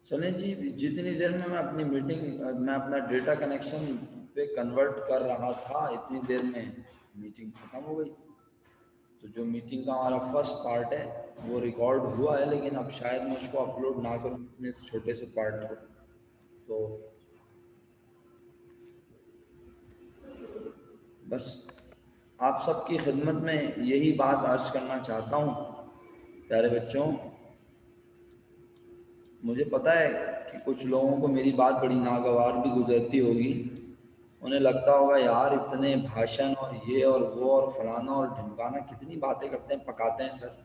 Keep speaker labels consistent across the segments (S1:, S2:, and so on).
S1: चलें जी, जितनी देर में मैं अपना डेटा कनेक्शन पे कन्वर्ट कर रहा था, इतनी देर में मीटिंग ख़त्म हो गई। तो जो मीटिंग का हमारा फर्स्ट पार्ट है वो रिकॉर्ड हुआ है, लेकिन अब शायद मैं उसको अपलोड ना करूं इतने छोटे से पार्ट को। तो बस आप सबकी खिदमत में यही बात अर्ज करना चाहता हूं, प्यारे बच्चों। मुझे पता है कि कुछ लोगों को मेरी बात बड़ी नागवार भी गुजरती होगी। उन्हें लगता होगा यार इतने भाषण और ये और वो और फलाना और ढिमकाना, कितनी बातें करते हैं, पकाते हैं सर।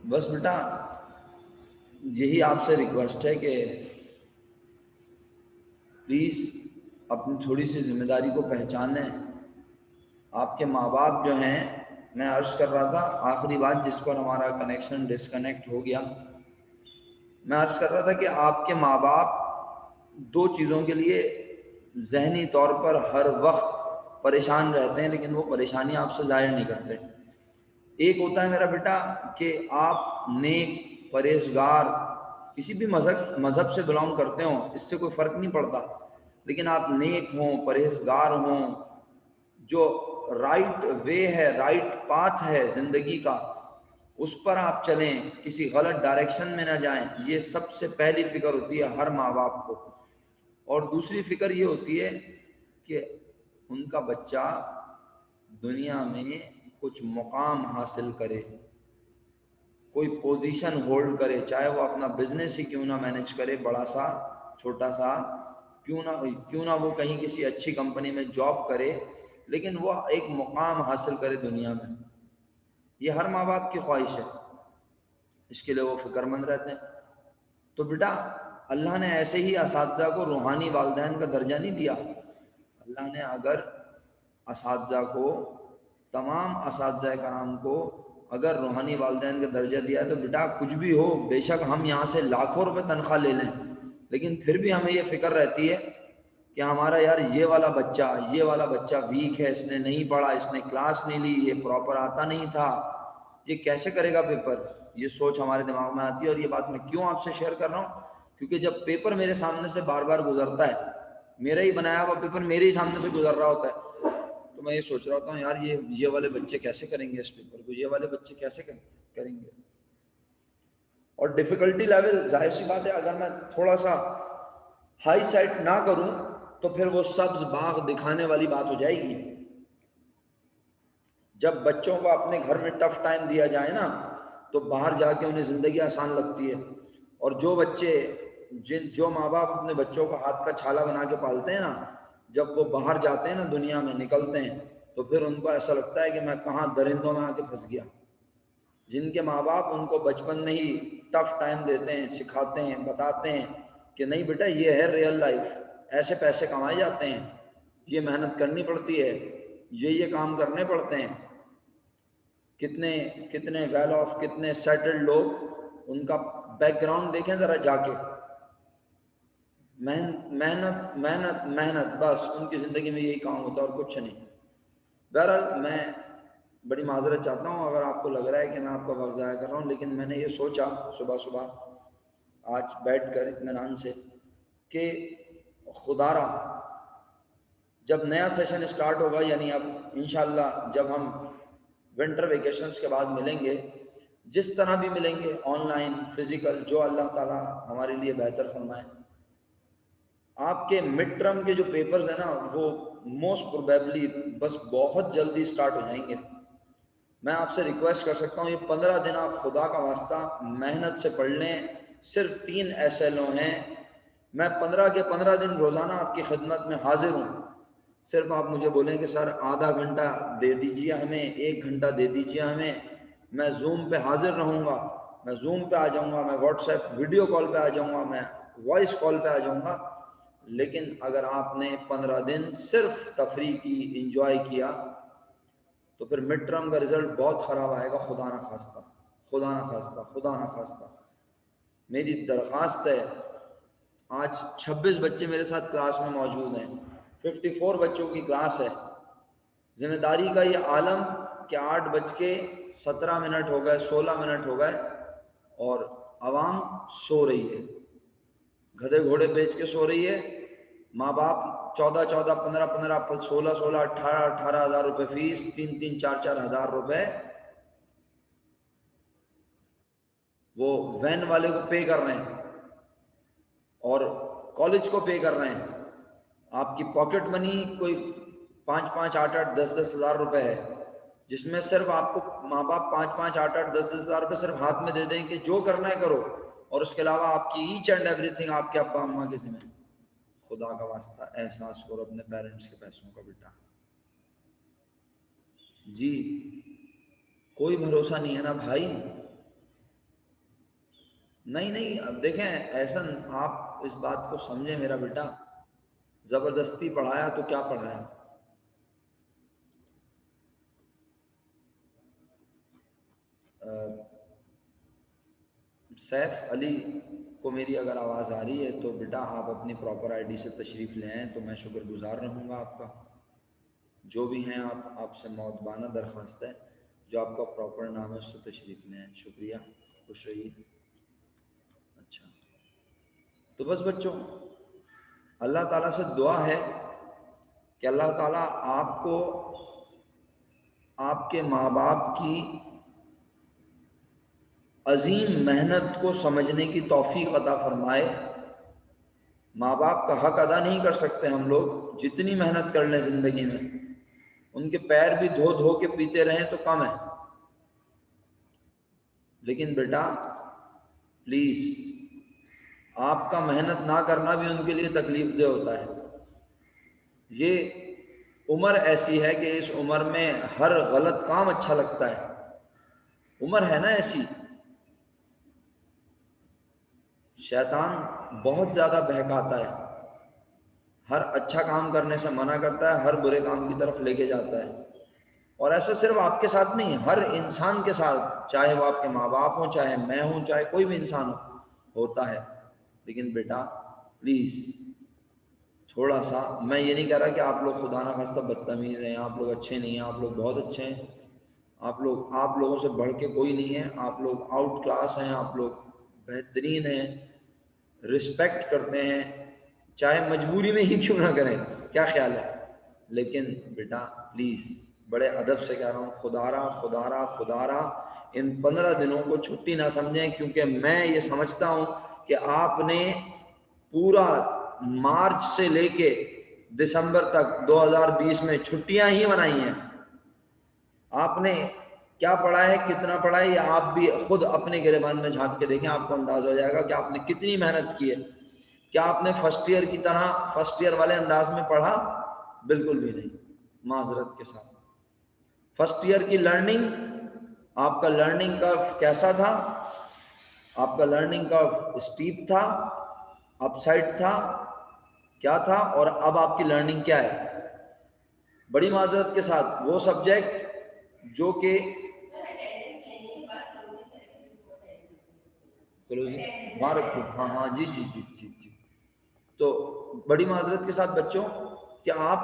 S1: बस बेटा यही आपसे रिक्वेस्ट है कि प्लीज़ अपनी थोड़ी सी जिम्मेदारी को पहचानें। आपके माँ बाप जो हैं, मैं अर्ज कर रहा था आखिरी बात जिस पर हमारा कनेक्शन डिस्कनेक्ट हो गया, मैं अर्ज कर रहा था कि आपके माँ बाप दो चीज़ों के लिए जहनी तौर पर हर वक्त परेशान रहते हैं, लेकिन वो परेशानी आपसे जाहिर नहीं करते। एक होता है मेरा बेटा कि आप नेक परहेजगार किसी भी मजहब से बिलोंग करते हो, इससे कोई फ़र्क नहीं पड़ता, लेकिन आप नेक हों, परहेजगार हों, जो राइट वे है, राइट पाथ है ज़िंदगी का, उस पर आप चलें, किसी गलत डायरेक्शन में ना जाएं। ये सबसे पहली फ़िक्र होती है हर माँ बाप को। और दूसरी फ़िक्र ये होती है कि उनका बच्चा दुनिया में कुछ मुकाम हासिल करे, कोई पोजीशन होल्ड करे, चाहे वो अपना बिजनेस ही क्यों ना मैनेज करे, बड़ा सा छोटा सा, क्यों ना वो कहीं किसी अच्छी कंपनी में जॉब करे, लेकिन वो एक मुकाम हासिल करे दुनिया में। ये हर माँ बाप की ख्वाहिश है, इसके लिए वो फिक्रमंद रहते हैं। तो बेटा अल्लाह ने ऐसे ही असातिज़ा को रूहानी वालिदैन का दर्जा नहीं दिया। अल्लाह ने अगर असातिज़ा को, तमाम असातिज़ा कराम को अगर रूहानी वालिदैन का दर्जा दिया है, तो बेटा कुछ भी हो, बेशक हम यहाँ से लाखों रुपए तनख्वाह ले लें, लेकिन फिर भी हमें ये फ़िक्र रहती है कि हमारा यार ये वाला बच्चा वीक है, इसने नहीं पढ़ा, इसने क्लास नहीं ली, ये प्रॉपर आता नहीं था, ये कैसे करेगा पेपर। ये सोच हमारे दिमाग में आती है। और ये बात मैं क्यों आपसे शेयर कर रहा हूँ, क्योंकि जब पेपर मेरे सामने से बार बार गुजरता है, मेरा ही बनाया हुआ पेपर मेरे ही सामने से गुजर रहा होता है, तो मैं ये सोच रहा होता हूँ यार ये वाले बच्चे कैसे करेंगे इस पेपर को, ये वाले बच्चे कैसे करेंगे। और डिफिकल्टी लेवल जाहिर सी बात है, अगर मैं थोड़ा सा हाई साइड ना करूं तो फिर वो सब्ज बाग दिखाने वाली बात हो जाएगी। जब बच्चों को अपने घर में टफ टाइम दिया जाए ना, तो बाहर जाके उन्हें ज़िंदगी आसान लगती है। और जो माँ बाप अपने बच्चों को हाथ का छाला बना के पालते हैं ना, जब वो बाहर जाते हैं ना, दुनिया में निकलते हैं, तो फिर उनको ऐसा लगता है कि मैं कहाँ दरिंदों में आके फंस गया। जिनके माँ बाप उनको बचपन में ही टफ टाइम देते हैं, सिखाते हैं, बताते हैं कि नहीं बेटा ये है रियल लाइफ, ऐसे पैसे कमाए जाते हैं, ये मेहनत करनी पड़ती है, ये काम करने पड़ते हैं। कितने कितने वेल ऑफ, कितने सेटल्ड लोग, उनका बैकग्राउंड देखें ज़रा जाके, मेहनत मेहनत मेहनत, बस उनकी ज़िंदगी में यही काम होता है और कुछ नहीं। बहरहाल मैं बड़ी माजरत चाहता हूँ अगर आपको लग रहा है कि मैं आपका वक्त ज़ाया कर रहा हूँ, लेकिन मैंने ये सोचा सुबह सुबह आज बैठ कर इत्मीनान से कि खुदारा जब नया सेशन स्टार्ट होगा, यानी अब इंशाल्लाह जब हम विंटर वेकेशंस के बाद मिलेंगे, जिस तरह भी मिलेंगे, ऑनलाइन फिजिकल, जो अल्लाह ताला हमारे लिए बेहतर फरमाए, आपके मिड टर्म के जो पेपर्स हैं ना, वो मोस्ट प्रोबेबली बस बहुत जल्दी स्टार्ट हो जाएंगे। मैं आपसे रिक्वेस्ट कर सकता हूँ ये 15 दिन आप खुदा का वास्ता मेहनत से पढ़ लें। सिर्फ 3 SLO हैं। मैं 15 के 15 दिन रोज़ाना आपकी खिदमत में हाजिर हूँ। सिर्फ आप मुझे बोलें कि सर आधा घंटा दे दीजिए हमें, 1 घंटा दे दीजिए हमें, मैं जूम पे हाजिर रहूँगा, मैं जूम पे आ जाऊँगा, मैं व्हाट्सएप वीडियो कॉल पे आ जाऊँगा, मैं वॉइस कॉल पे आ जाऊँगा। लेकिन अगर आपने 15 दिन सिर्फ तफरी की, इंजॉय किया, तो फिर मिड टर्म का रिजल्ट बहुत ख़राब आएगा। खुदा ना खास्ता, खुदा ना खास्ता, खुदा ना खास्ता। मेरी दरख्वास्त है, आज 26 बच्चे मेरे साथ क्लास में मौजूद हैं, 54 बच्चों की क्लास है। जिम्मेदारी का ये आलम कि 8:17 हो गए, 16 मिनट हो गए और आवाम सो रही है, गधे घोड़े बेच के सो रही है। माँ बाप 14-14, 15-15, 16-16, 18-18 हज़ार रुपए फीस, 3-3, 4-4 हज़ार रुपए वो वैन वाले को पे कर रहे हैं और कॉलेज को पे कर रहे हैं। आपकी पॉकेट मनी कोई 5-5, 8-8, 10-10 हज़ार रुपए है, जिसमें सिर्फ आपको माँ बाप 5-5, 8-8, 10-10 हज़ार रुपए सिर्फ हाथ में दे दें कि जो करना है करो, और उसके अलावा आपकी ईच एंड एवरीथिंग आपके अब्बा अम्मा के जिम्मे। खुदा का वास्ता एहसास करो अपने पेरेंट्स के पैसों का बेटा। जी कोई भरोसा नहीं है ना भाई। नहीं नहीं, अब देखें ऐसा, आप इस बात को समझें मेरा बेटा, जबरदस्ती पढ़ाया तो क्या पढ़ाया। सैफ अली को मेरी अगर आवाज़ आ रही है तो बेटा आप अपनी प्रॉपर आईडी से तशरीफ़ ले आएँ तो मैं शुक्रगुजार रहूँगा आपका। जो भी हैं आप, आपसे मौतबाना दरख्वास्त है, जो आपका प्रॉपर नाम है उससे तशरीफ़ ले आएँ। शुक्रिया, खुश रहिए। अच्छा, तो बस बच्चों, अल्लाह ताला से दुआ है कि अल्लाह ताला आपको आपके माँ बाप की अजीम मेहनत को समझने की तौफीक अता फरमाए। माँ बाप का हक अदा नहीं कर सकते हम लोग, जितनी मेहनत कर लें जिंदगी में, उनके पैर भी धो धो के पीते रहें तो कम है। लेकिन बेटा प्लीज, आपका मेहनत ना करना भी उनके लिए तकलीफ दे होता है। ये उम्र ऐसी है कि इस उम्र में हर गलत काम अच्छा लगता है। उम्र है ना ऐसी, शैतान बहुत ज्यादा बहकाता है, हर अच्छा काम करने से मना करता है, हर बुरे काम की तरफ लेके जाता है। और ऐसा सिर्फ आपके साथ नहीं, हर इंसान के साथ, चाहे वो आपके माँ बाप हो, चाहे मैं हूं, चाहे कोई भी इंसान हो, होता है। लेकिन बेटा प्लीज थोड़ा सा, मैं ये नहीं कह रहा कि आप लोग खुदा ना खास्ता बदतमीज हैं, आप लोग अच्छे नहीं हैं, आप लोग बहुत अच्छे हैं। आप लोगों से बढ़ के कोई नहीं है, आप लोग आउट क्लास हैं, आप लोग बेहतरीन हैं, रिस्पेक्ट करते हैं, चाहे मजबूरी में ही क्यों ना करें, क्या ख्याल है। लेकिन बेटा प्लीज बड़े अदब से कह रहा हूँ, खुदारा खुदारा खुदारा इन 15 दिनों को छुट्टी ना समझें, क्योंकि मैं ये समझता हूँ कि आपने पूरा मार्च से लेके दिसंबर तक 2020 में छुट्टियां ही मनाई हैं। आपने क्या पढ़ा है, कितना पढ़ा है, या आप भी खुद अपने गिरेबान में झांक के देखें, आपको अंदाजा हो जाएगा कि आपने कितनी मेहनत की है। क्या आपने फर्स्ट ईयर की तरह फर्स्ट ईयर वाले अंदाज में पढ़ा? बिल्कुल भी नहीं, माजरत के साथ। फर्स्ट ईयर की लर्निंग, आपका लर्निंग कर्व कैसा था? आपका लर्निंग कर्व स्टीप था, अपसाइड था, क्या था? और अब आपकी लर्निंग क्या है? बड़ी माजरत के साथ वो सब्जेक्ट जो कि, चलो जी वहाँ रखो, हाँ हाँ जी जी जी जी जी। तो बड़ी माजरत के साथ बच्चों, कि आप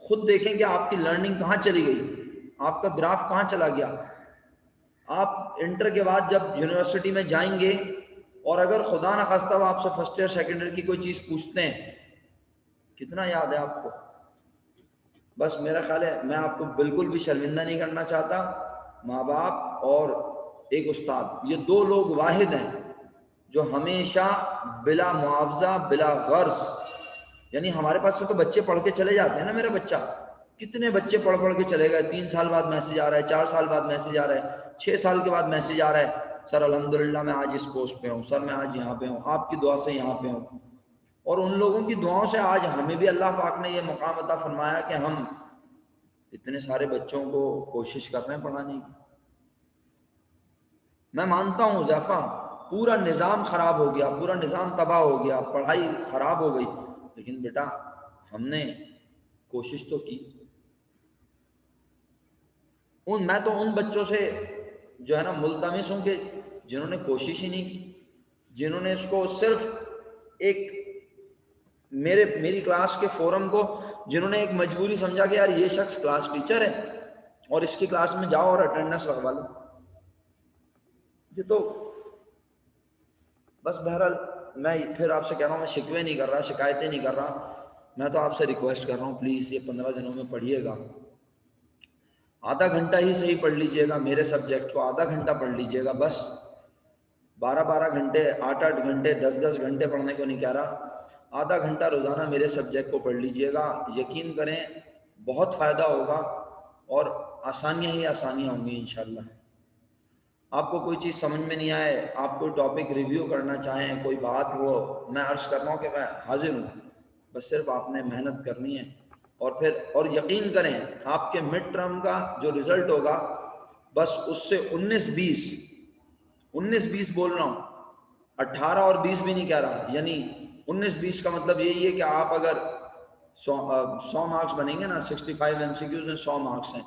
S1: खुद देखें कि आपकी लर्निंग कहाँ चली गई, आपका ग्राफ कहाँ चला गया। आप इंटर के बाद जब यूनिवर्सिटी में जाएंगे और अगर खुदा न खास्ता आपसे फर्स्ट ईयर सेकेंड ईयर की कोई चीज़ पूछते हैं, कितना याद है आपको? बस मेरा ख्याल है, मैं आपको बिल्कुल भी शर्मिंदा नहीं करना चाहता। माँ बाप और एक उस्ताद, ये दो लोग वाहिद हैं जो हमेशा बिला मुआवजा, बिला गर्ज, यानी हमारे पास से तो बच्चे पढ़ के चले जाते हैं ना। मेरा बच्चा, कितने बच्चे पढ़ पढ़ के चले गए, 3 साल बाद मैसेज आ रहा है, 4 साल बाद मैसेज आ रहा है, 6 साल के बाद मैसेज आ रहा है, सर अल्हम्दुलिल्लाह मैं आज इस पोस्ट पे हूँ, सर मैं आज यहाँ पे हूँ, आपकी दुआ से यहाँ पे हूँ। और उन लोगों की दुआओं से आज हमें भी अल्लाह पाक ने ये मकाम अता फरमाया कि हम इतने सारे बच्चों को कोशिश कर रहे हैं पढ़ाने की। मैं मानता हूँ ज़ैफ़ा, पूरा निज़ाम ख़राब हो गया, पूरा निज़ाम तबाह हो गया, पढ़ाई ख़राब हो गई, लेकिन बेटा हमने कोशिश तो की। मैं तो उन बच्चों से जो है ना मुल्तमिस हूँ कि जिन्होंने कोशिश ही नहीं की, जिन्होंने इसको सिर्फ एक मेरी क्लास के फोरम को जिन्होंने एक मजबूरी समझा कि यार ये शख्स क्लास टीचर है, और इसकी क्लास में जाओ और अटेंडेंस लगवा लो। ये तो बस बहरहाल मैं फिर आपसे कह रहा हूँ, मैं शिकवे नहीं कर रहा, शिकायतें नहीं कर रहा, मैं तो आपसे रिक्वेस्ट कर रहा हूँ प्लीज़ ये 15 दिनों में पढ़िएगा। आधा घंटा ही सही पढ़ लीजिएगा, मेरे सब्जेक्ट को आधा घंटा पढ़ लीजिएगा बस। 12-12 घंटे, 8-8 घंटे, 10-10 घंटे पढ़ने को नहीं कह रहा, आधा घंटा रोज़ाना मेरे सब्जेक्ट को पढ़ लीजिएगा। यकीन करें बहुत फ़ायदा होगा और आसानियाँ ही आसानियाँ होंगी इंशाल्लाह। आपको कोई चीज़ समझ में नहीं आए, आप कोई टॉपिक रिव्यू करना चाहें, कोई बात हो, मैं अर्ज़ कर रहा हूँ कि मैं हाजिर हूँ, बस सिर्फ आपने मेहनत करनी है। और फिर और यकीन करें आपके मिड टर्म का जो रिज़ल्ट होगा बस उससे 19-20 बोल रहा हूँ, 18 और 20 भी नहीं कह रहा, यानी 19-20 का मतलब यही है कि आप अगर 100 मार्क्स बनेंगे ना, 65 MCQs में 100 मार्क्स हैं,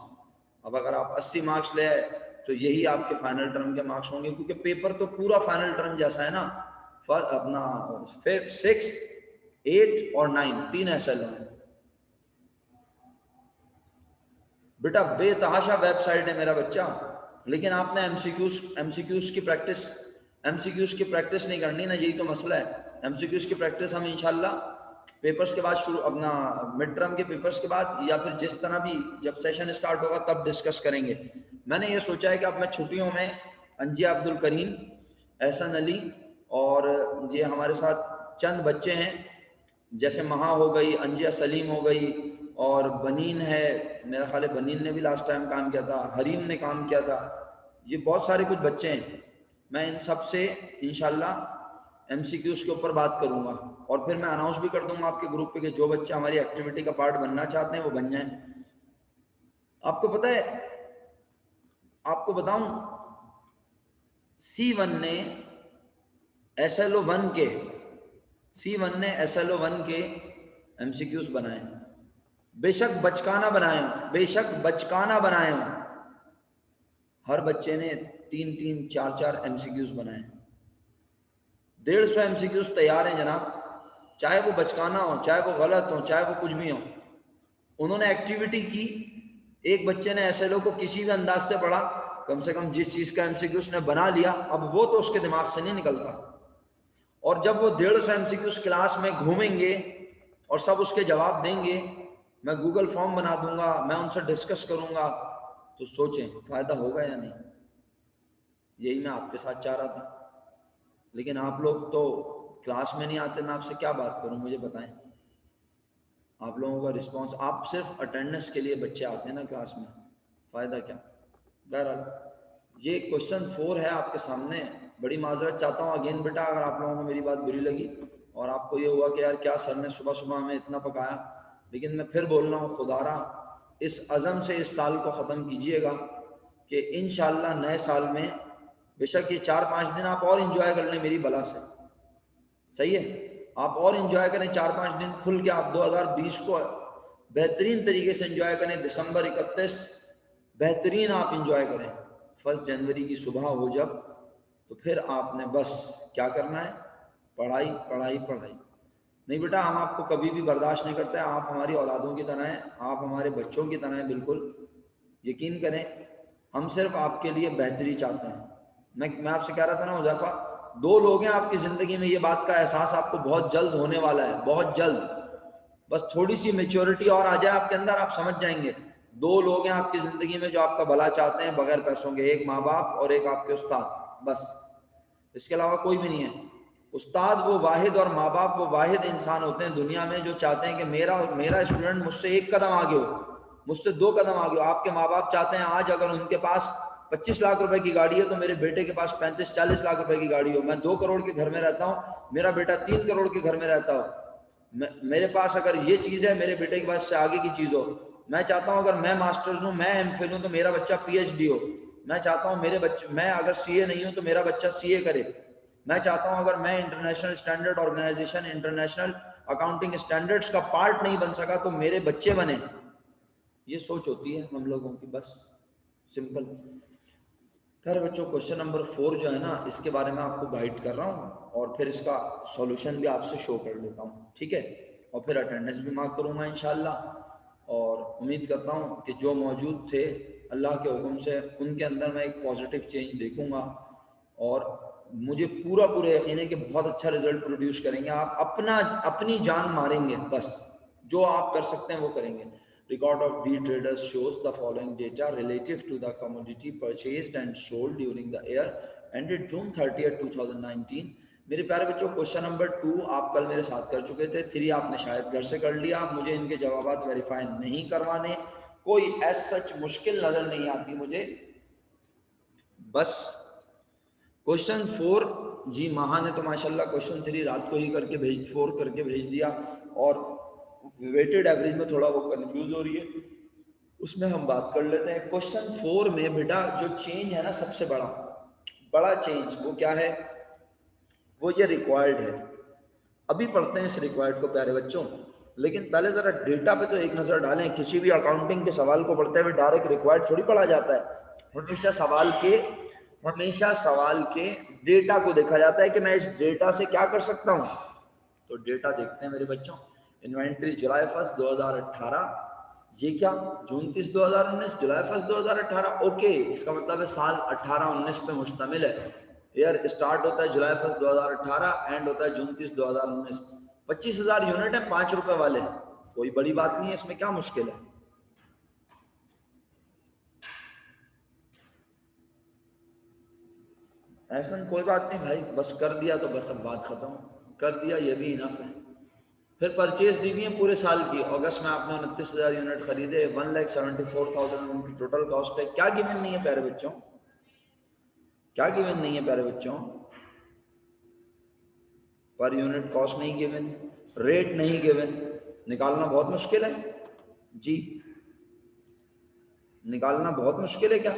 S1: अब अगर आप 80 मार्क्स ले आए तो यही आपके फाइनल टर्म के मार्क्स होंगे, क्योंकि पेपर तो पूरा फाइनल टर्म जैसा है ना, अपना 6, 8 और 9 3 SL हैं बेटा। बेतहाशा वेबसाइट है मेरा बच्चा, लेकिन आपने एमसीक्यूज की प्रैक्टिस नहीं करनी ना, यही तो मसला है। एमसीक्यूज की प्रैक्टिस हम इंशाल्लाह पेपर्स के बाद शुरू, अपना मिड टर्म के पेपर्स के बाद या फिर जिस तरह भी जब सेशन स्टार्ट होगा तब डिस्कस करेंगे। मैंने ये सोचा है कि अब मैं छुट्टियों में अंजिया अब्दुल करीम, एहसन अली और ये हमारे साथ चंद बच्चे हैं, जैसे महा हो गई, अंजिया सलीम हो गई और बनीन है, मेरा ख्याल है बनीन ने भी लास्ट टाइम काम किया था, हरीम ने काम किया था, ये बहुत सारे कुछ बच्चे हैं। मैं इन सब से इंशाल्लाह एमसीक्यूज के ऊपर बात करूंगा और फिर मैं अनाउंस भी कर दूंगा आपके ग्रुप पे कि जो बच्चे हमारी एक्टिविटी का पार्ट बनना चाहते हैं वो बन जाएं। आपको पता है, आपको बताऊं, C1 ने SLO1 के एमसीक्यूज बनाए, बेशक बचकाना बनाए हों, हर बच्चे ने 3-3, 4-4 एमसीक्यूज बनाए, 150 एमसीक्यूज तैयार हैं जनाब, चाहे वो बचकाना हो, चाहे वो गलत हो, चाहे वो कुछ भी हो। उन्होंने एक्टिविटी की, एक बच्चे ने SLO को किसी भी अंदाज से पढ़ा, कम से कम जिस चीज का एमसीक्यू उसने बना लिया, अब वो तो उसके दिमाग से नहीं निकलता, और जब वो 150 एमसीक्यूज क्लास में घूमेंगे और सब उसके जवाब देंगे, मैं गूगल फॉर्म बना दूंगा, मैं उनसे डिस्कस करूंगा, तो सोचें फायदा होगा या नहीं। यही मैं आपके साथ चाह रहा था, लेकिन आप लोग तो क्लास में नहीं आते, मैं आपसे क्या बात करूं, मुझे बताएं। आप लोगों का रिस्पांस, आप सिर्फ अटेंडेंस के लिए बच्चे आते हैं ना क्लास में, फ़ायदा क्या। बहरहाल ये क्वेश्चन 4 है आपके सामने, बड़ी माजरत चाहता हूँ अगेन बेटा अगर आप लोगों को मेरी बात बुरी लगी और आपको ये हुआ कि यार क्या सर ने सुबह सुबह हमें इतना पकाया, लेकिन मैं फिर बोल रहा हूँ, खुदारा इस अज़म से इस साल को ख़त्म कीजिएगा कि इंशाअल्लाह नए साल में बेशक ये 4-5 दिन आप और इंजॉय कर लें मेरी बला से, सही है, आप और इंजॉय करें 4-5 दिन खुल के, आप 2020 को बेहतरीन तरीके से इंजॉय करें। दिसंबर 31 बेहतरीन आप इंजॉय करें, 1 जनवरी की सुबह हो जब, तो फिर आपने बस क्या करना है, पढ़ाई पढ़ाई पढ़ाई। नहीं बेटा हम आपको कभी भी बर्दाश्त नहीं करते, आप हमारी औलादों की तरह हैं, आप हमारे बच्चों की तरह हैं, बिल्कुल यकीन करें, हम सिर्फ आपके लिए बेहतरी चाहते हैं। मैं आपसे कह रहा था ना हुज़ैफा, 2 लोग हैं आपकी ज़िंदगी में, ये बात का एहसास आपको बहुत जल्द होने वाला है, बहुत जल्द, बस थोड़ी सी मेच्योरिटी और आ जाए आपके अंदर, आप समझ जाएंगे। 2 लोग हैं आपकी ज़िंदगी में जो आपका भला चाहते हैं बगैर पैसों के, एक माँ बाप और एक आपके उस्ताद, बस इसके अलावा कोई भी नहीं है। उस्ताद वो वाहिद और माँ बाप वो वाहिद इंसान होते हैं दुनिया में जो चाहते हैं कि मेरा स्टूडेंट मुझसे 1 कदम आगे हो, मुझसे 2 कदम आगे हो। आपके माँ बाप चाहते हैं आज अगर उनके पास 25 लाख रुपए की गाड़ी है तो मेरे बेटे के पास 35-40 लाख रुपए की गाड़ी हो। मैं 2 करोड़ के घर में रहता हूँ, मेरा बेटा 3 करोड़ के घर में रहता हो। मेरे पास अगर ये चीज़ है, मेरे बेटे के पास से आगे की चीज़ हो। मैं चाहता हूँ अगर मैं मास्टर्स हूँ, मैं MPhil हूँ, तो मेरा बच्चा PhD हो। मैं चाहता हूँ मेरे बच्चे, मैं अगर CA नहीं हूँ तो मेरा बच्चा CA करे। मैं चाहता हूँ अगर मैं international standard organisation, international accounting standards का पार्ट नहीं बन सका तो मेरे बच्चे बने। ये सोच होती है हम लोगों की, बस सिंपल। फिर बच्चों क्वेश्चन नंबर 4 जो है ना, इसके बारे में आपको गाइड कर रहा हूँ और फिर इसका सॉल्यूशन भी आपसे शो कर लेता हूँ, ठीक है, और फिर अटेंडेंस भी मार्क करूँगा इंशाल्लाह। और उम्मीद करता हूँ कि जो मौजूद थे अल्लाह के हुक्म से उनके अंदर मैं एक पॉजिटिव चेंज देखूँगा और मुझे पूरा यकीन है कि बहुत अच्छा रिजल्ट प्रोड्यूस करेंगे। आप अपनी जान मारेंगे, बस जो आप कर सकते हैं वो करेंगे। Record of D traders shows the following data relative to the commodity purchased and sold during the year ended June 30, 2019। मेरे प्यारे बच्चों, क्वेश्चन नंबर 2 आप कल मेरे साथ कर चुके थे, 3 आपने शायद घर से कर लिया। मुझे इनके जवाब वेरीफाई नहीं करवाने, कोई एज सच मुश्किल नजर नहीं आती मुझे। बस क्वेश्चन 4 जी महा ने तो माशाल्लाह क्वेश्चन 3 रात को ही करके 4 करके भेज दिया, और वेटेड एवरेज में थोड़ा वो कंफ्यूज हो रही है, उसमें हम बात कर लेते हैं। क्वेश्चन 4 में बेटा जो चेंज है ना, सबसे बड़ा चेंज वो क्या है, वो ये रिक्वायर्ड है। अभी पढ़ते हैं इस रिक्वायर्ड को प्यारे बच्चों, लेकिन पहले जरा डेटा पे तो एक नजर डालें। किसी भी अकाउंटिंग के सवाल को पढ़ते हुए डायरेक्ट रिक्वायर्ड थोड़ी पढ़ा जाता है। हमेशा सवाल के डेटा को देखा जाता है कि मैं इस डेटा से क्या कर सकता हूं। तो डेटा देखते हैं मेरे बच्चों। इन्वेंट्री जुलाई 1 2018, ये क्या जून 30 2019, जुलाई 1 2018। ओके, इसका मतलब है साल 18-19 पे मुश्तमिल है। ईयर स्टार्ट होता है जुलाई 1 2018, एंड होता है जून 30 2019। 25,000 यूनिट है, 5 रुपए वाले, कोई बड़ी बात नहीं है, इसमें क्या मुश्किल है। ऐसा कोई बात नहीं भाई, बस कर दिया तो बस अब बात खत्म, कर दिया ये भी इनफ है। फिर परचेज दी हुई है पूरे साल की। अगस्त में आपने 29,000 यूनिट खरीदे, 1,74,000 उनकी टोटल कॉस्ट है। क्या गिवन नहीं है प्यारे बच्चों, क्या गिवन नहीं है प्यारे बच्चों? पर यूनिट कॉस्ट नहीं गिवन, रेट नहीं गिवन, निकालना बहुत मुश्किल है जी, निकालना बहुत मुश्किल है क्या?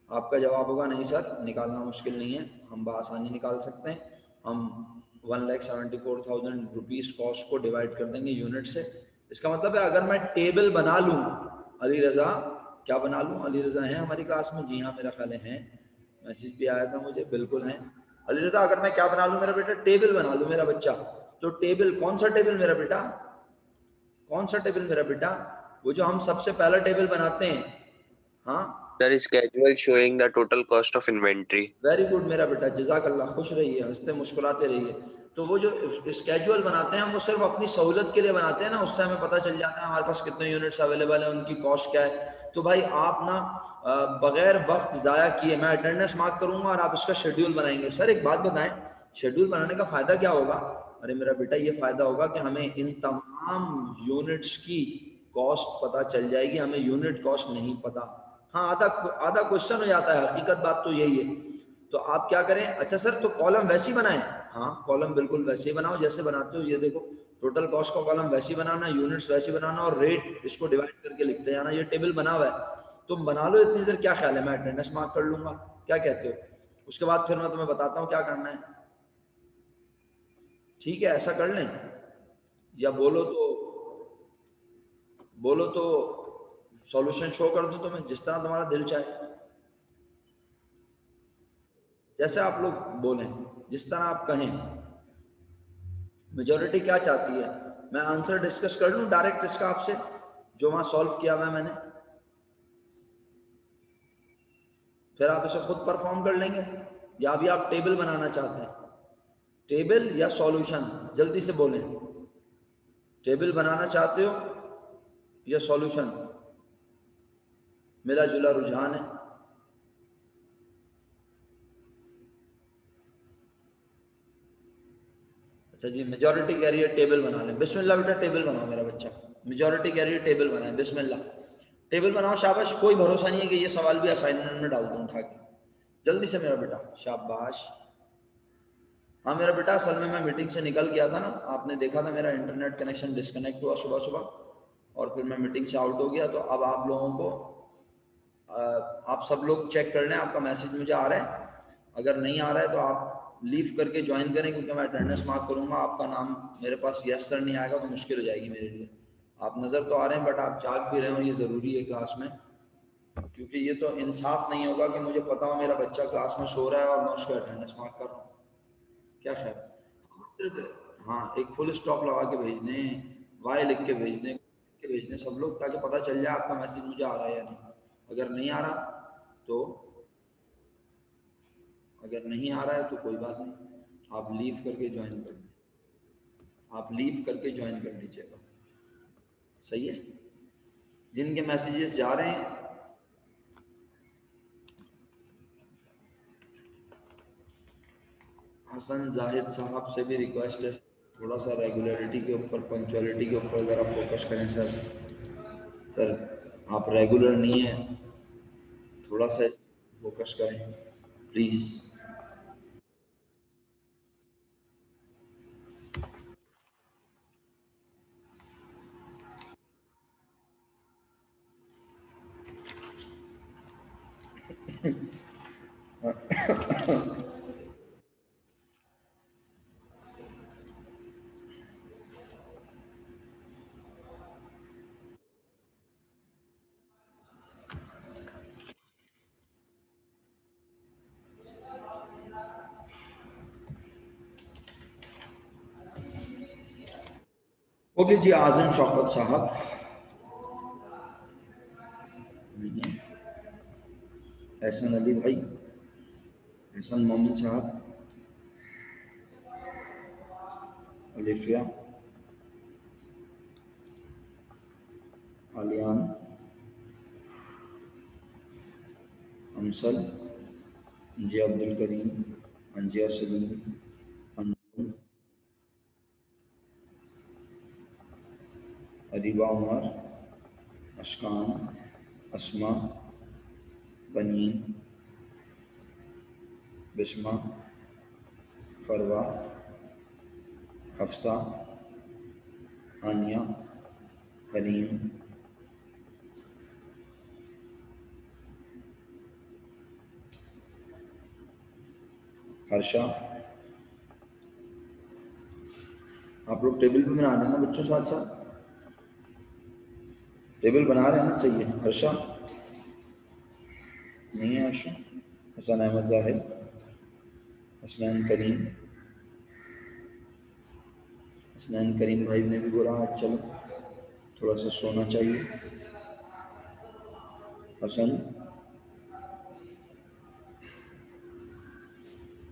S1: आपका जवाब होगा नहीं सर, निकालना मुश्किल नहीं है, हम बआसानी निकाल सकते हैं। हम 1,74,000 रुपीज़ कॉस्ट को डिवाइड कर देंगे यूनिट से। इसका मतलब है अगर मैं टेबल बना लूँ, अली रज़ा क्या बना लूँ? अली रज़ा हैं हमारी क्लास में? जी हाँ मेरा ख्याल है, मैसेज भी आया था मुझे, बिल्कुल हैं अली रज़ा। अगर मैं क्या बना लूँ मेरा बेटा? टेबल बना लूँ मेरा बच्चा। तो टेबल कौन सा टेबल मेरा बेटा? कौन सा टेबल मेरा बेटा? वो जो हम सबसे पहला टेबल बनाते हैं। हाँ
S2: There is schedule showing the total cost of inventory.
S1: Very good मेरा बेटा, जज़ाकल्लाह, खुश रहिए, हंसते मुस्कुराते रहिए। तो वो जो स्केड्यूल बनाते हैं हम, वो सिर्फ अपनी सहूलत के लिए बनाते हैं ना, उससे हमें पता चल जाता है हमारे पास कितने यूनिट्स अवेलेबल हैं, उनकी कॉस्ट क्या है। तो भाई आप ना बगैर वक्त ज़ाया किए मैं अटेंडेंस मार्क करूंगा और आप इसका शेड्यूल बनाएंगे। सर एक बात बताएं, शेड्यूल बनाने का फ़ायदा क्या होगा? अरे मेरा बेटा ये फ़ायदा होगा कि हमें इन तमाम यूनिट्स की कॉस्ट पता चल जाएगी, हमें यूनिट कॉस्ट नहीं पता। हाँ, आधा क्वेश्चन हो जाता है, हकीकत बात तो यही है। तो आप क्या करें, अच्छा सर तो कॉलम वैसे ही बनाएं? हाँ कॉलम बिल्कुल वैसे ही बनाओ जैसे बनाते हो, ये देखो टोटल कॉस्ट का कॉलम वैसे ही बनाना, यूनिट्स वैसे ही बनाना, और रेट इसको डिवाइड करके लिखते जाना। ये टेबल बना हुआ है, तुम बना लो इतनी देर, क्या ख्याल है? मैं अटेंडेंस मार्क कर लूंगा, क्या कहते हो? उसके बाद फिर मैं तुम्हें बताता हूँ क्या करना है, ठीक है? ऐसा कर लें, या बोलो तो सॉल्यूशन शो कर दूं तुम्हें, जिस तरह तुम्हारा दिल चाहे, जैसे आप लोग बोलें, जिस तरह आप कहें। मेजोरिटी क्या चाहती है? मैं आंसर डिस्कस कर लूं डायरेक्ट इसका आपसे, जो वहां सॉल्व किया हुआ है मैंने, फिर आप इसे खुद परफॉर्म कर लेंगे, या अभी आप टेबल बनाना चाहते हैं? टेबल या सॉल्यूशन, जल्दी से बोलें, टेबल बनाना चाहते हो या सॉल्यूशन? मिला जुला रुझान है। अच्छा जी, मेजॉरिटी कह रही है टेबल बना लें। बिस्मिल्लाह बेटा टेबल बनाओ मेरा बच्चा, मेजॉरिटी कह रही है टेबल बनाए, बिस्मिल्लाह टेबल बनाओ, शाबाश। कोई भरोसा नहीं है कि ये सवाल भी असाइनमेंट में डाल दूं उठा के, जल्दी से मेरा बेटा, शाबाश। हाँ मेरा बेटा, असल में मैं मीटिंग से निकल गया था ना, आपने देखा था मेरा इंटरनेट कनेक्शन डिस्कनेक्ट हुआ सुबह सुबह, और फिर मैं मीटिंग से आउट हो गया। तो अब आप लोगों को आप सब लोग चेक कर लें, आपका मैसेज मुझे आ रहा है, अगर नहीं आ रहा है तो आप लीव करके ज्वाइन करें, क्योंकि मैं अटेंडेंस मार्क करूंगा, आपका नाम मेरे पास यस सर नहीं आएगा तो मुश्किल हो जाएगी मेरे लिए। आप नज़र तो आ रहे हैं बट आप जाग भी रहे हो, ये ज़रूरी है क्लास में, क्योंकि ये तो इंसाफ नहीं होगा कि मुझे पता हो मेरा बच्चा क्लास में सो रहा है और मैं उसका अटेंडेंस मार्क कर रहा हूँ। क्या ख्याल? सिर्फ हाँ एक फुल स्टॉप लगा के भेज दें, वाई लिख के भेज दें, करके भेज दें सब लोग, ताकि पता चल जाए आपका मैसेज मुझे आ रहा है या नहीं। अगर नहीं आ रहा तो कोई बात नहीं, आप लीव करके ज्वाइन कर लें, आप लीव करके ज्वाइन कर लीजिएगा। सही है। जिनके मैसेजेस जा रहे हैं हसन जाहिद साहब से भी रिक्वेस्ट है, थोड़ा सा रेगुलरिटी के ऊपर, पंक्चुअलिटी के ऊपर ज़रा फोकस करें सर। सर आप रेगुलर नहीं हैं, थोड़ा सा फोकस करें प्लीज़। ओके जी, आज़म शौकत साहब नहीं है, एहसन अली भाई, एहसन मोहम्मद साहब, अलिफिया, आलियान, अमसल, जी अब्दुल करीम, अंजिया सलीम, अनूर, अरीबा उमर, अशकान, अस्मा, बनीन, बिस्मा, फरवा, हफ्सा, हानिया, हलीम, हर्षा। आप लोग टेबल पे बना रहे हैं ना बच्चों, साथ साथ टेबल बना रहे हैं ना? सही है। हर्षा नहीं है, हर्षा। हसन अहमद जाहिद, हसनैन करीम, हसनैन करीम भाई ने भी बोला आज चलो थोड़ा सा सोना चाहिए। हसन,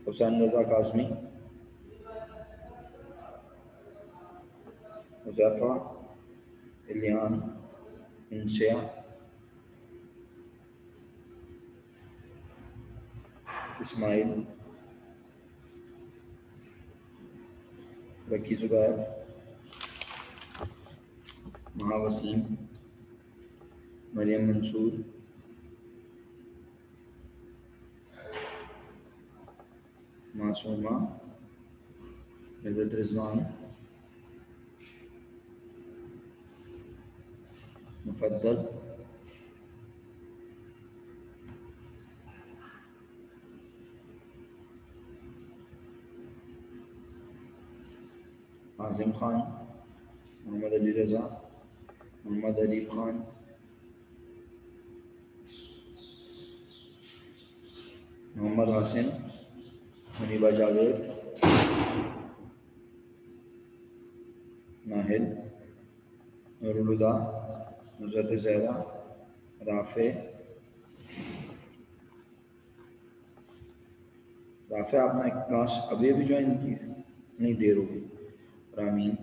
S1: हुसैन रजा काज़मी, हुज़ैफ़ा, इलियान, इंसिया, इस्माइल, रकी जुबैर, महावसीम, मरियम मंसूर, मासूमा, इज़्ज़त रिजवान, मुफद्दल, आज़िम खान, मोहम्मद अली रज़ा, मोहम्मद अरीब खान, मोहम्मद हासिन, मुनीबा जावेद, नाहिल, नूरुल हुदा, नुज़रत ज़हरा, राफ़े, राफ़े आपने क्लास अभी अभी ज्वाइन की है? नहीं, देर हो गई। रामीन,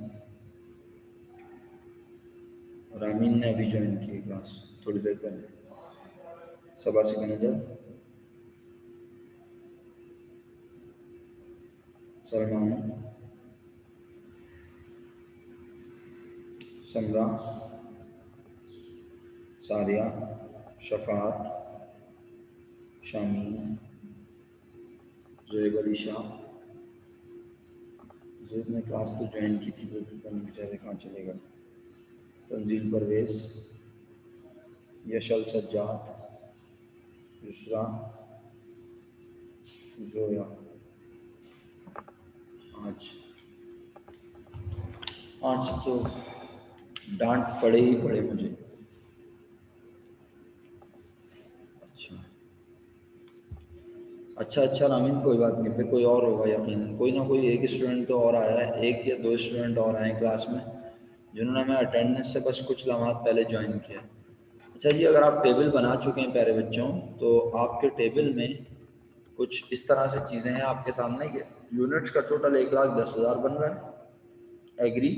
S1: रामीन ने अभी ज्वाइन की क्लास थोड़ी देर पहले। सबा सिकंदर, सलमान, समरा, सारिया, शफात, शामीन, ज़ुएब अली शाह। ज़ुएब ने क्लास तो ज्वाइन की थी, वो पता नहीं बेचारे कहाँ चले गए। तंजील परवेज़, यशल सज्जाद, युसरा, जोया। आज तो डांट पड़े ही पड़े मुझे। अच्छा रामीन, कोई बात नहीं, फिर कोई और होगा यकीन, कोई ना कोई एक स्टूडेंट तो और आया है, एक या दो स्टूडेंट और आए क्लास में, जिन्होंने हमें अटेंडेंस से बस कुछ लम्हात पहले ज्वाइन किया। अच्छा जी, अगर आप टेबल बना चुके हैं प्यारे बच्चों, तो आपके टेबल में कुछ इस तरह से चीज़ें हैं आपके सामने कि यूनिट्स का टोटल 1,10,000 बन रहा है, एग्री,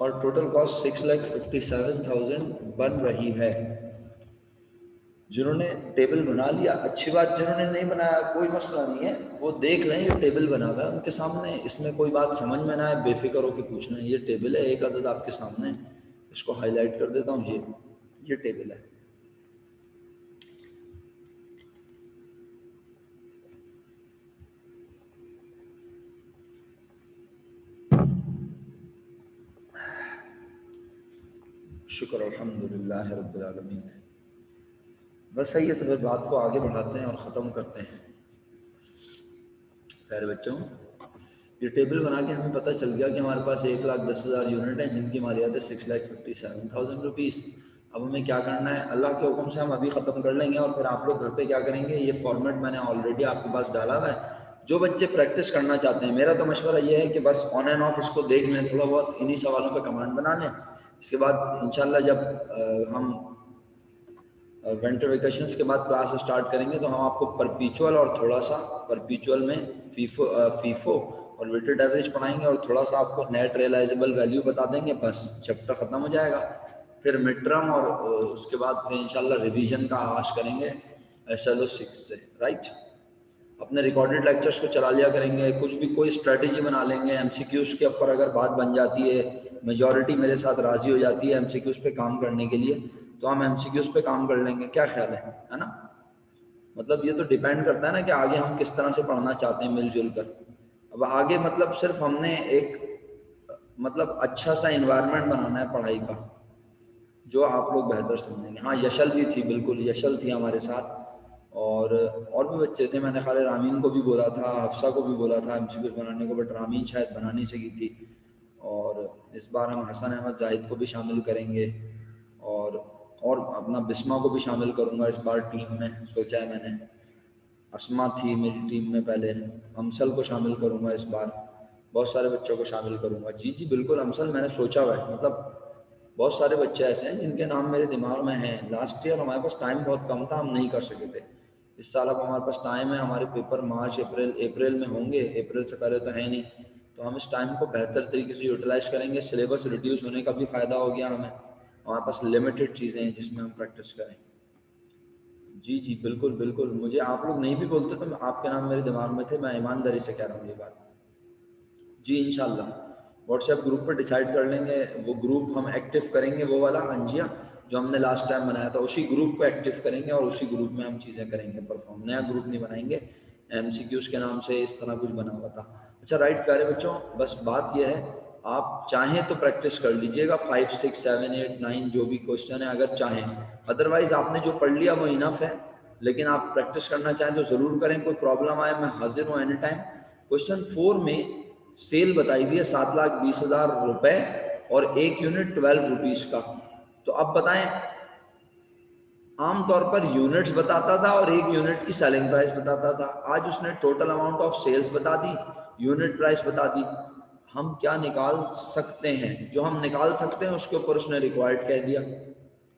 S1: और टोटल कॉस्ट 6,57,000 बन रही है। जिन्होंने टेबल बना लिया अच्छी बात, जिन्होंने नहीं बनाया कोई मसला नहीं है, वो देख लें ये टेबल बना हुआ है उनके सामने, इसमें कोई बात समझ में ना आए बेफिक्र होकर पूछना, ये टेबल है, एक अदद आपके सामने, इसको हाईलाइट कर देता हूँ, ये टेबल है। शुक्र अल्हम्दुलिल्लाह रब्बिल आलमीन। बस सही है, तो फिर बात को आगे बढ़ाते हैं और ख़त्म करते हैं। प्यारे बच्चों, ये टेबल बना के हमें पता चल गया कि हमारे पास 1,10,000 यूनिट हैं जिनकी मालियत है 6,57,000 रुपीज़। अब हमें क्या करना है, अल्लाह के हुक्म से हम अभी ख़त्म कर लेंगे और फिर आप लोग घर पे क्या करेंगे, ये फॉर्मेट मैंने ऑलरेडी आपके पास डाला हुआ है। जो बच्चे प्रैक्टिस करना चाहते हैं, मेरा तो मशवरा ये है कि बस ऑन एंड ऑफ इसको देख लें, थोड़ा बहुत इन्हीं सवालों पर कमांड बना लें। इसके बाद इंशाल्लाह जब हम विंटर वेकेशंस के बाद क्लास स्टार्ट करेंगे तो हम आपको परपीचुअल और थोड़ा सा परपीचुअल में फीफो और वेटेड एवरेज पढ़ाएंगे और थोड़ा सा आपको नेट रियलाइजेबल वैल्यू बता देंगे, बस चैप्टर ख़त्म हो जाएगा। फिर मिड टर्म और उसके बाद फिर इंशाल्लाह रिवीजन का आगाज़ करेंगे SLO 6 से, राइट। अपने रिकॉर्डेड लेक्चर्स को चला लिया करेंगे, कुछ भी कोई स्ट्रेटजी बना लेंगे, MCQs के ऊपर अगर बात बन जाती है, मेजॉरिटी मेरे साथ राज़ी हो जाती है MCQs पे काम करने के लिए, तो हम MCQs पे काम कर लेंगे, क्या ख्याल है ना। मतलब ये तो डिपेंड करता है ना कि आगे हम किस तरह से पढ़ना चाहते हैं मिलजुल कर। अब आगे मतलब सिर्फ हमने एक मतलब अच्छा सा इन्वायरमेंट बनाना है पढ़ाई का, जो आप लोग बेहतर समझेंगे। हाँ, यशल भी थी, बिल्कुल यशल थी हमारे साथ, और भी बच्चे थे। मैंने खाली रामीन को भी बोला था, हफ्सा को भी बोला था MCQs बनाने को, बट रामीन शायद बना नहीं सकी थी। और इस बार हम हसन अहमद जाहिद को भी शामिल करेंगे और अपना बिस्मा को भी शामिल करूँगा इस बार टीम में, सोचा है मैंने। अस्मा थी मेरी टीम में पहले, अमसल को शामिल करूँगा इस बार, बहुत सारे बच्चों को शामिल करूँगा। जी जी बिल्कुल अमसल, मैंने सोचा हुआ है, मतलब बहुत सारे बच्चे ऐसे हैं जिनके नाम मेरे दिमाग में हैं। लास्ट ईयर हमारे पास टाइम बहुत कम था, हम नहीं कर सके थे। इस साल अब हमारे पास टाइम है, हमारे पेपर मार्च अप्रैल में होंगे, अप्रैल से पहले तो है नहीं, तो हम इस टाइम को बेहतर तरीके से यूटिलाइज करेंगे। सिलेबस रिड्यूस होने का भी फ़ायदा हो गया हमें, हमारे पास लिमिटेड चीज़ें हैं जिसमें हम प्रैक्टिस करें। जी जी बिल्कुल बिल्कुल, मुझे आप लोग नहीं भी बोलते तो आपके नाम मेरे दिमाग में थे, मैं ईमानदारी से कह रहा हूँ ये बात। जी इंशाल्लाह व्हाट्सएप ग्रुप पर डिसाइड कर लेंगे, वो ग्रुप हम एक्टिव करेंगे, वो वाला अंजिया जो हमने लास्ट टाइम बनाया था, उसी ग्रुप को एक्टिव करेंगे और उसी ग्रुप में हम चीज़ें करेंगे परफॉर्म। नया ग्रुप नहीं बनाएंगे, MCQs के नाम से इस तरह कुछ बना हुआ था। अच्छा राइट प्यारे बच्चों, बस बात यह है, आप चाहें तो प्रैक्टिस कर लीजिएगा 5, 6, 7, 8, 9 जो भी क्वेश्चन है अगर चाहें, अदरवाइज आपने जो पढ़ लिया वो इनफ है। लेकिन आप प्रैक्टिस करना चाहें तो ज़रूर करें, कोई प्रॉब्लम आए मैं हाजिर हूँ एनी टाइम। क्वेश्चन 4 में सेल बताई हुई है 7,20,000 रुपए और एक यूनिट 12 रुपीज का। तो अब बताएं, आमतौर पर यूनिट्स बताता था और एक यूनिट की सेलिंग प्राइस बताता था, आज उसने टोटल अमाउंट ऑफ सेल्स बता दी, यूनिट प्राइस बता दी। हम क्या निकाल सकते हैं, जो हम निकाल सकते हैं उसके ऊपर उसने रिक्वायर्ड कह दिया,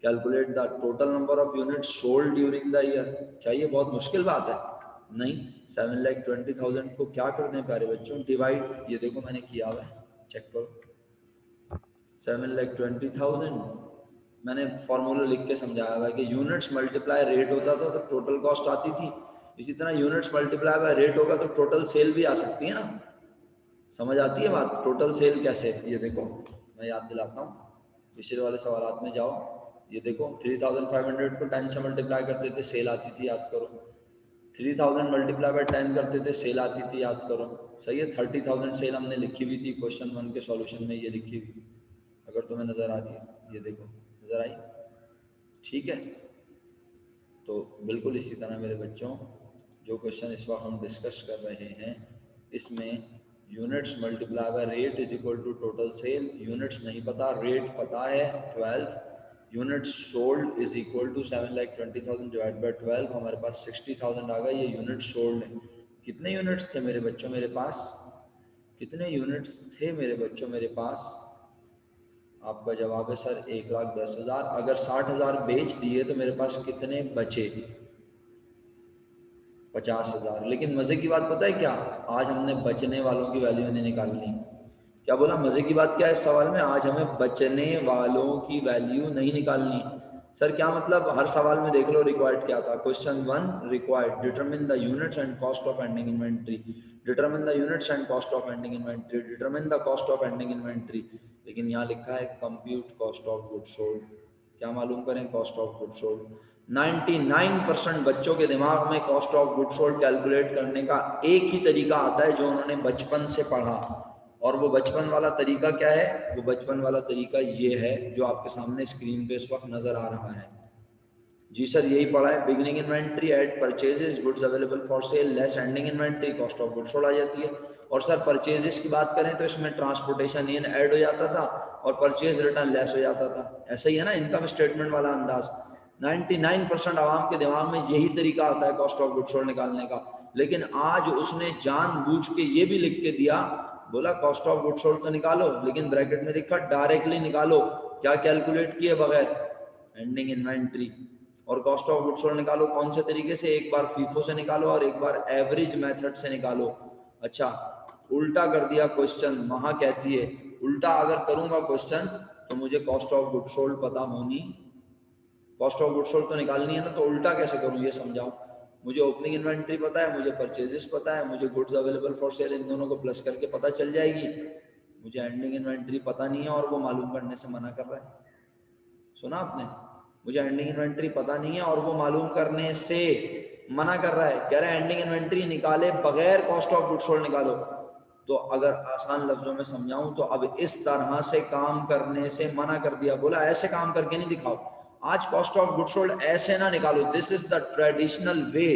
S1: calculate the total number of unit sold during the year. क्या ये बहुत मुश्किल बात है? नहीं। 7,20,000 को क्या कर दें प्यारे बच्चों, डिवाइड, ये देखो मैंने किया हुआ है, चेक करो। 7,20,000 मैंने फॉर्मूला लिख के समझाया हुआ है कि यूनिट्स मल्टीप्लाई रेट होता था तो टोटल कॉस्ट आती थी, इसी तरह यूनिट्स मल्टीप्लाई बाय रेट होगा तो टोटल सेल भी आ सकती है ना। समझ आती है बात, टोटल सेल कैसे, ये देखो मैं याद दिलाता हूँ, पिछले वाले सवालात में जाओ, ये देखो 3,500 को 10 से मल्टीप्लाई करते थे, सेल आती थी, याद करो। 3,000 मल्टीप्लाई बाय 10 करते थे, सेल आती थी, याद करो। सही है, 30,000 सेल हमने लिखी हुई थी क्वेश्चन 1 के सॉल्यूशन में, ये लिखी हुई, अगर तुम्हें नज़र आ रही है, ये देखो नज़र आई, ठीक है। तो बिल्कुल इसी तरह मेरे बच्चों, जो क्वेश्चन इस वक्त हम डिस्कस कर रहे हैं इसमें units multiply by rate is equal to total sale, units नहीं पता, रेट पता है 12, units sold is equal to 7,20,000 divide by 12, हमारे पास 60,000 आ गए, ये यूनिट सोल्ड है। कितने यूनिट्स थे मेरे बच्चों मेरे पास? कितने यूनिट्स थे मेरे बच्चों मेरे पास? आपका जवाब है सर 1,10,000। अगर 60,000 बेच दिए तो मेरे पास कितने बचे? 50,000। लेकिन मजे की बात पता है क्या? आज हमने बचने वालों की वैल्यू नहीं निकालनी। क्या बोला? मजे की बात क्या है इस सवाल में? आज हमें बचने वालों की वैल्यू नहीं निकालनी। सर क्या मतलब? हर सवाल में देख लो रिक्वायर्ड क्या था। Question 1 required determine the units and cost of ending inventory, determine the units and cost of ending inventory, determine the cost of ending inventory. लेकिन यहाँ लिखा है compute cost of goods sold. क्या मालूम करें कॉस्ट ऑफ गुड्स सोल्ड? 99% बच्चों के दिमाग में cost of goods sold calculate करने का एक ही तरीका आता है जो उन्होंने बचपन से पढ़ा। और वो बचपन वाला तरीका क्या है? वो बचपन वाला तरीका ये है जो आपके सामने स्क्रीन पे इस वक्त नजर आ रहा है। जी सर यही पढ़ा है। Beginning inventory at purchases goods available for sale less ending inventory cost of goods sold आ जाती है। और सर परचेजेस की बात करें तो इसमें ट्रांसपोर्टेशन इन ऐड हो जाता था और परचेज रिटर्न लेस हो जाता था। ऐसा ही है ना इनकम स्टेटमेंट वाला अंदाज। 99% आवाम के दिमाग में यही तरीका आता है कॉस्ट ऑफ गुड्स सोल्ड निकालने का। लेकिन आज उसने जानबूझ के ये भी लिख के दिया, बोला कॉस्ट ऑफ गुड्स सोल्ड तो निकालो, लेकिन ब्रैकेट में लिखा डायरेक्टली निकालो। क्या कैलकुलेट किए बगैर? Ending inventory. और कॉस्ट ऑफ गुड्स सोल्ड निकालो कौन से तरीके से? एक बार फीफो से निकालो और एक बार एवरेज मेथड से निकालो। अच्छा उल्टा कर दिया क्वेश्चन। महा कहती है उल्टा अगर करूंगा क्वेश्चन तो मुझे कॉस्ट ऑफ गुड्स सोल्ड पता होनी, कॉस्ट ऑफ गुड्स सोल्ड तो निकालनी है ना, तो उल्टा कैसे करूं ये समझाओ। मुझे ओपनिंग इन्वेंट्री पता है, मुझे परचेजेस पता है, मुझे गुड्स अवेलेबल फॉर सेल, इन दोनों को प्लस करके पता चल जाएगी। मुझे एंडिंग इन्वेंट्री पता नहीं है और वो मालूम करने से मना कर रहा है। सुना आपने? मुझे एंडिंग इन्वेंट्री पता नहीं है और वो मालूम करने से मना कर रहा है। कह रहा है एंडिंग इन्वेंट्री निकाले बगैर कॉस्ट ऑफ गुड्स सोल्ड निकालो। तो अगर आसान लफ्जों में समझाऊं तो अब इस तरह से काम करने से मना कर दिया। बोला ऐसे काम करके नहीं दिखाओ, आज कॉस्ट ऑफ गुड्स सोल्ड ऐसे ना निकालो, this is the traditional way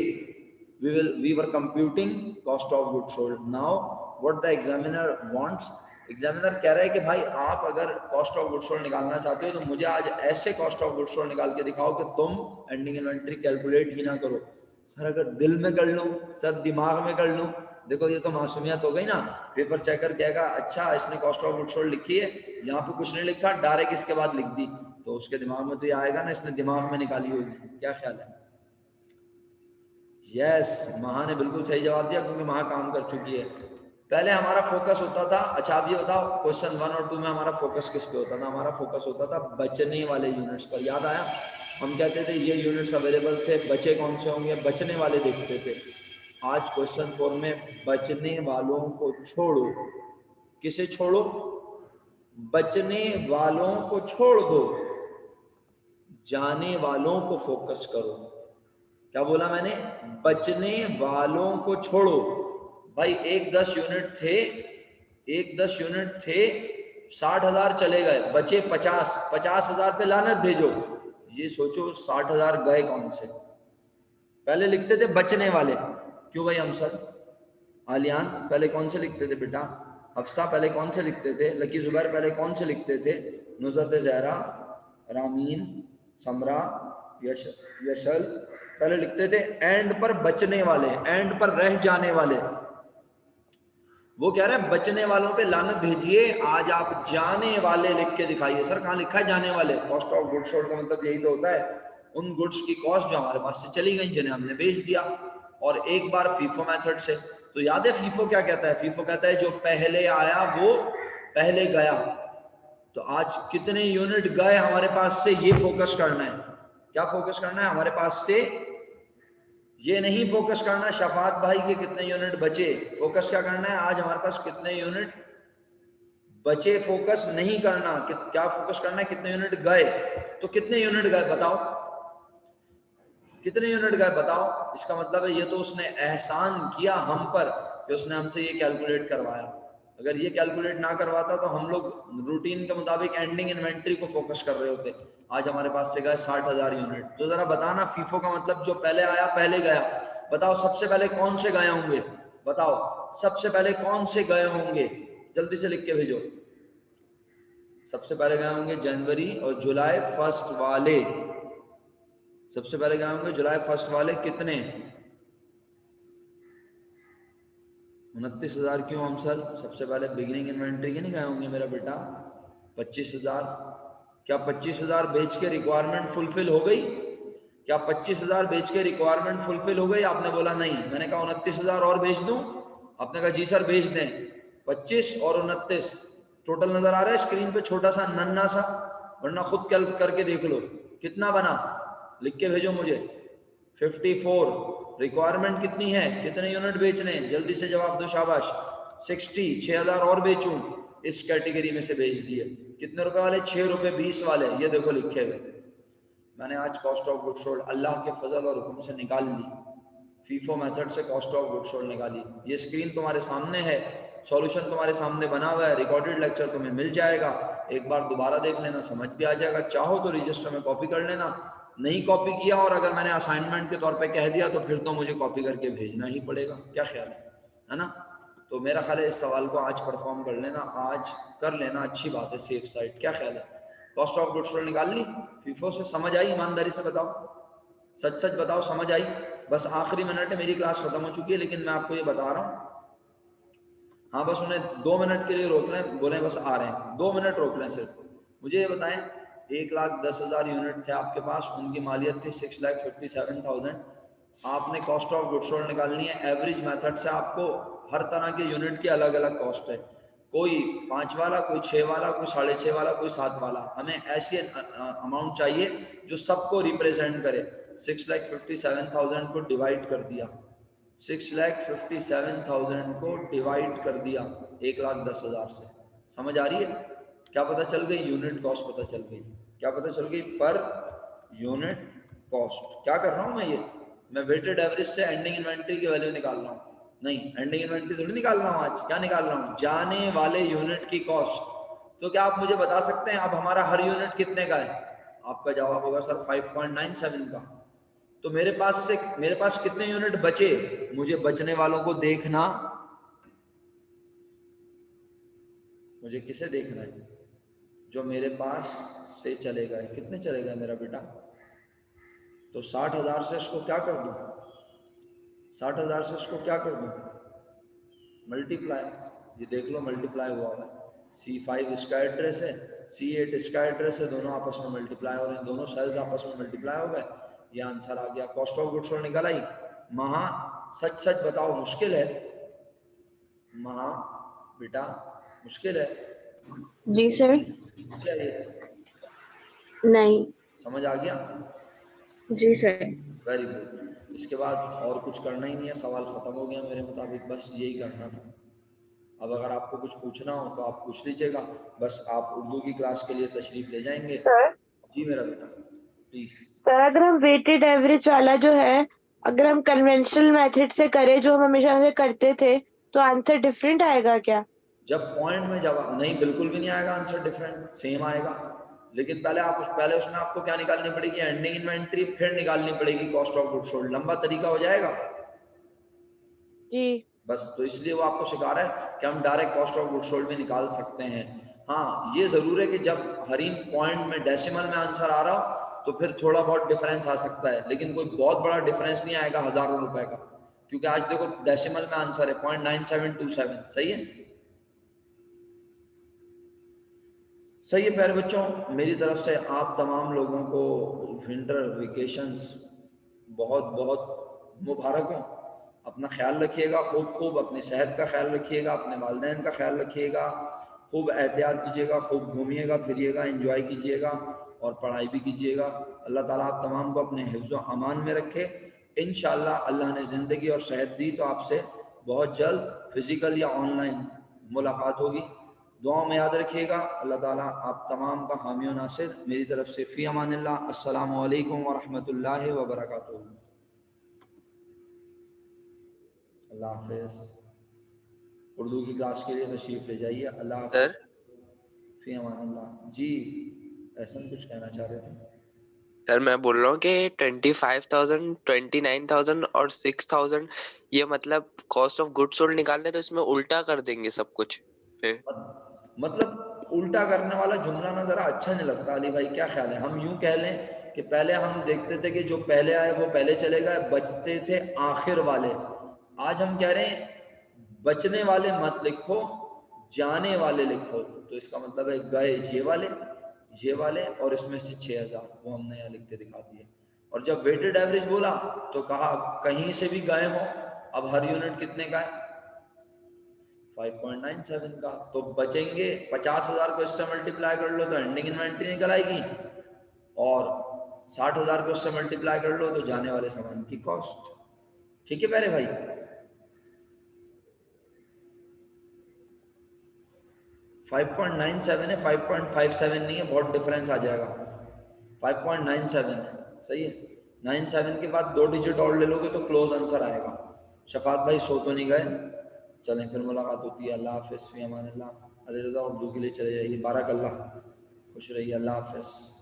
S1: we were computing cost of goods sold. Now what the examiner wants, examiner कह रहा है कि भाई आप अगर कॉस्ट ऑफ गुड्स सोल्ड निकालना चाहते हो तो मुझे आज ऐसे कॉस्ट ऑफ गुड्स सोल्ड निकाल के दिखाओ कि तुम एंडिंग इन्वेंट्री कैलकुलेट ही ना करो। सर अगर दिल में कर लूं, सर दिमाग में कर लूं, देखो ये तो मासूमियत हो गई ना। पेपर चेकर कहेगा अच्छा इसने कॉस्ट ऑफ गुड्स सोल्ड लिखी है, यहाँ पे कुछ नहीं लिखा, डायरेक्ट इसके बाद लिख दी, तो उसके दिमाग में तो ये आएगा ना इसने दिमाग में निकाली होगी। क्या ख्याल है? यस महा ने बिल्कुल सही जवाब दिया क्योंकि महा काम कर चुकी है। पहले हमारा फोकस होता था, अच्छा आप ये बताओ क्वेश्चन 1 और 2 में हमारा फोकस किस पे होता था? हमारा फोकस होता था बचने वाले यूनिट्स पर। याद आया? हम कहते थे ये यूनिट्स अवेलेबल थे, बचे कौन से होंगे? बचने वाले देखते थे। आज क्वेश्चन 4 में बचने वालों को छोड़ो। किसे छोड़ो? बचने वालों को छोड़ दो, जाने वालों को फोकस करो। क्या बोला मैंने? बचने वालों को छोड़ो। भाई 10 यूनिट थे, 10 यूनिट थे, 60,000 चले गए, बचे 50, 50,000 पे लानत भेजो। ये सोचो 60,000 गए कौन से? पहले लिखते थे बचने वाले। क्यों भाई हमसर? आलियान पहले कौन से लिखते थे बेटा? हफ्सा पहले कौन से लिखते थे? लकी जुबैर पहले कौन से लिखते थे? नुज़रत ज़हरा, रामीन, समरा, यशल पहले लिखते थे। एंड पर बचने वाले, एंड पर रह जाने वाले। वो कह रहे हैं बचने वालों पे लानत भेजिए, आज आप जाने वाले लिख के दिखाइए। सर कहाँ लिखा है जाने वाले? कॉस्ट ऑफ गुड्स सोल्ड का मतलब यही तो होता है उन गुड्स की कॉस्ट जो हमारे पास से चली गई, जिन्हें हमने बेच दिया। और एक बार फीफो मेथड से, तो याद है फीफो क्या कहता है? फीफो कहता है जो पहले आया वो पहले गया। तो आज कितने यूनिट गए हमारे पास से ये फोकस करना है। क्या फोकस करना है हमारे पास से? ये नहीं फोकस करना शफात भाई के कितने यूनिट बचे, फोकस क्या करना है आज हमारे पास कितने यूनिट बचे, फोकस नहीं करना। क्या फोकस करना है? कितने यूनिट गए। तो कितने यूनिट गए बताओ, कितने यूनिट गए बताओ। इसका मतलब है ये तो उसने एहसान किया हम पर कि उसने हमसे ये कैलकुलेट करवाया। अगर ये कैलकुलेट ना करवाता तो हम लोग रूटीन के मुताबिक एंडिंग इन्वेंट्री को फोकस कर रहे होते। आज हमारे पास से गए 60,000 यूनिट। तो जरा बताना फीफो का मतलब जो पहले आया पहले गया। बताओ सबसे पहले कौन से गए होंगे? बताओ सबसे पहले कौन से गए होंगे? जल्दी से लिख के भेजो। सबसे पहले गए होंगे जनवरी और जुलाई फर्स्ट वाले। सबसे पहले गए होंगे जुलाई फर्स्ट वाले। कितने? 29,000 क्यों अमसल? सबसे पहले बिगिनिंग इन्वेंट्री के नहीं गए होंगे मेरा बेटा? 25,000। क्या 25,000 बेच के रिक्वायरमेंट फुलफिल हो गई? क्या 25,000 बेच के रिक्वायरमेंट फुलफिल हो गई? आपने बोला नहीं। मैंने कहा 29,000 और बेच दूं? आपने कहा जी सर बेच दें। 25 और 29 टोटल नजर आ रहा है स्क्रीन पे, छोटा सा नन्ना सा, वरना खुद कैलकुलेट करके देख लो कितना बना, लिख के भेजो मुझे। 54। रिक्वायरमेंट कितनी है, कितने यूनिट बेचने, जल्दी से जवाब दो, शाबाश। 60। 6,000 और बेचूं? इस कैटेगरी में से भेज दिए। कितने रुपए वाले? 6 रुपए 20 वाले, ये देखो लिखे हुए। मैंने आज कॉस्ट ऑफ गुड सोल्ड अल्लाह के फजल और हुक्म से निकाल ली, फीफो मेथड से कॉस्ट ऑफ गुड सोल्ड निकाली। ये स्क्रीन तुम्हारे सामने है, सॉल्यूशन तुम्हारे सामने बना हुआ है, रिकॉर्डेड लेक्चर तुम्हें मिल जाएगा, एक बार दोबारा देख लेना, समझ भी आ जाएगा। चाहो तो रजिस्टर में कॉपी कर लेना, नहीं कॉपी किया और अगर मैंने असाइनमेंट के तौर पे कह दिया तो फिर तो मुझे कॉपी करके भेजना ही पड़ेगा। क्या ख्याल है ना? तो मेरा ख्याल है इस सवाल को आज परफॉर्म कर लेना, आज कर लेना, अच्छी बात है, सेफ साइड। क्या ख्याल है? कॉस्ट ऑफ गुड्स सोल्ड निकाल ली फीफो से? समझ आई? ईमानदारी से बताओ, सच सच बताओ, समझ आई? बस आखिरी मिनट है, मेरी क्लास खत्म हो चुकी है, लेकिन मैं आपको ये बता रहा हूँ। हाँ, बस उन्हें 2 मिनट के लिए रोक लें, बोले बस आ रहे हैं, 2 मिनट रोक लें सिर्फ। मुझे ये बताएं, 1,10,000 यूनिट थे आपके पास, उनकी मालियत थी 6,57,000। आपने कॉस्ट ऑफ गुड्स सोल्ड निकालनी है। एवरेज मेथड से आपको हर तरह के यूनिट की अलग अलग कॉस्ट है, कोई 5 वाला, कोई 6 वाला, कोई 6.5 वाला, कोई 7 वाला। हमें ऐसी अमाउंट चाहिए जो सबको रिप्रेजेंट करे। 6,57,000 को डिवाइड कर दिया, 6,57,000 को डिवाइड कर दिया 1,10,000 से। समझ आ रही है? क्या पता चल गई? यूनिट कॉस्ट पता चल गई। क्या पता चल गई? Per unit cost. क्या कर रहा हूं मैं? ये मैं वेटेड एवरेज से एंडिंग इन्वेंट्री की वैल्यू निकाल रहा हूँ। नहीं, एंडिंग इन्वेंट्री थोड़ी निकाल रहा हूँ आज। क्या निकाल रहा हूँ? जाने वाले यूनिट की कॉस्ट। तो क्या आप मुझे बता सकते हैं अब हमारा हर यूनिट कितने का है? आपका जवाब होगा सर 5.97 का। तो मेरे पास कितने यूनिट बचे? मुझे बचने वालों को देखना। मुझे किसे देखना है? जो मेरे पास से चले गए। कितने चले गए मेरा बेटा? तो 60,000 से इसको क्या कर दूं? 60,000 से इसको क्या कर दूं? मल्टीप्लाई। ये देख लो मल्टीप्लाई हुआ है। C5 इसका एड्रेस है, C8 इसका एड्रेस है, दोनों आपस में मल्टीप्लाई हो रहे हैं, दोनों सेल्स आपस में मल्टीप्लाई हो गए। ये आंसर आ गया। कॉस्ट ऑफ गुड्स सोल्ड निकल आई। महा, सच सच बताओ, मुश्किल है? महा बेटा, मुश्किल है?
S3: जी सर।
S1: क्या ये
S3: नहीं।
S1: समझ आ गया?
S3: जी सर।
S1: Very good. इसके बाद और कुछ करना ही नहीं है, सवाल खत्म हो गया मेरे मुताबिक, बस यही करना था। अब अगर आपको कुछ पूछना हो तो आप पूछ लीजिएगा। बस आप उर्दू की क्लास के लिए तशरीफ ले जाएंगे।
S3: सर,
S1: जी मेरा बेटा, प्लीज।
S3: सर अगर हम वेटेड एवरेज वाला जो है, अगर हम कन्वेंशनल मेथड से करें जो हम हमेशा से करते थे, तो आंसर डिफरेंट आएगा क्या?
S1: जब पॉइंट में जवाब नहीं, बिल्कुल भी नहीं आएगा आंसर डिफरेंट, सेम आएगा। लेकिन पहले उसमें आपको क्या निकालनी पड़ेगी? एंडिंग इन्वेंट्री, फिर निकालनी पड़ेगी कॉस्ट ऑफ गुड्स सोल्ड। लंबा तरीका हो जाएगा।
S3: जी।
S1: बस तो इसलिए वो आपको सिखा रहा है कि हम direct cost of goods sold भी निकाल सकते हैं। हाँ, ये जरूर है कि जब हर एक पॉइंट में डेसिमल में आंसर आ रहा हो तो फिर थोड़ा बहुत डिफरेंस आ सकता है, लेकिन कोई बहुत बड़ा डिफरेंस नहीं आएगा हजारों रुपए का, क्योंकि आज देखो डेसिमल में आंसर है 0.9727। सही है? सही है प्यारे बच्चों, मेरी तरफ से आप तमाम लोगों को विंटर वेकेशंस बहुत बहुत मुबारक हो। अपना ख्याल रखिएगा, खूब अपनी सेहत का ख्याल रखिएगा, अपने वालिदैन का ख्याल रखिएगा, खूब एहतियात कीजिएगा, खूब घूमिएगा फिरिएगा, एंजॉय कीजिएगा और पढ़ाई भी कीजिएगा। अल्लाह ताला आप तमाम को अपने हिफ्ज़ व अमान में रखे। इंशाअल्लाह अल्लाह ने ज़िंदगी और सेहत दी तो आपसे बहुत जल्द फिज़िकल या ऑनलाइन मुलाकात होगी। दुआओं में याद रखिएगा। अल्लाह ताला आप तमाम का हामी व नासिर। मेरी तरफ से फ़ी अमानिल्लाह। अस्सलामु अलैकुम व रहमतुल्लाहि व बरकातुहू। अल्लाह हाफ़िज़। उर्दू की क्लास के लिए तशरीफ़ ले जाइए। अल्लाह हाफ़िज़।
S2: सर
S1: फ़ी अमानिल्लाह। जी, ऐसा कुछ कहना चाह रहे थे?
S2: सर मैं बोल रहा हूँ कि 25,000, 29,000 और 6,000 ये मतलब कॉस्ट ऑफ गुड्स सोल्ड निकालने, तो इसमें उल्टा कर देंगे सब कुछ फिर।
S1: मतलब उल्टा करने वाला जुमला ना जरा अच्छा नहीं लगता अली भाई, क्या ख्याल है? हम यूं कह लें कि पहले हम देखते थे कि जो पहले आए वो पहले चले गए, बचते थे आखिर वाले। आज हम कह रहे हैं बचने वाले मत लिखो, जाने वाले लिखो। तो इसका मतलब है गए ये वाले और इसमें से 6000 वो हमने यहाँ लिख के दिखा दिए। और जब वेटेड एवरेज बोला तो कहा कहीं से भी गए हो, अब हर यूनिट कितने का है 5.97 का, तो बचेंगे 50,000 को इससे मल्टीप्लाई कर लो तो एंडिंग इन्वेंट्री निकल आएगी, और 60,000 को इससे मल्टीप्लाई कर लो तो जाने वाले सामान की कॉस्ट। ठीक है प्यारे भाई, $5.97 है, 5.57 नहीं है, बहुत डिफरेंस आ जाएगा। 5.97 है, सही है। 97 के बाद 2 डिजिट और ले लोगे तो क्लोज आंसर आएगा। शफात भाई सो तो नहीं गए? चलें फिर मुलाकात होती है। अल्लाह हाफिज़, फ़ी अमान अल्लाह। अली रज़ा उर्दू के लिए चले जाइए। बारक अल्लाह, खुश रहिए। अल्लाह हाफिज़।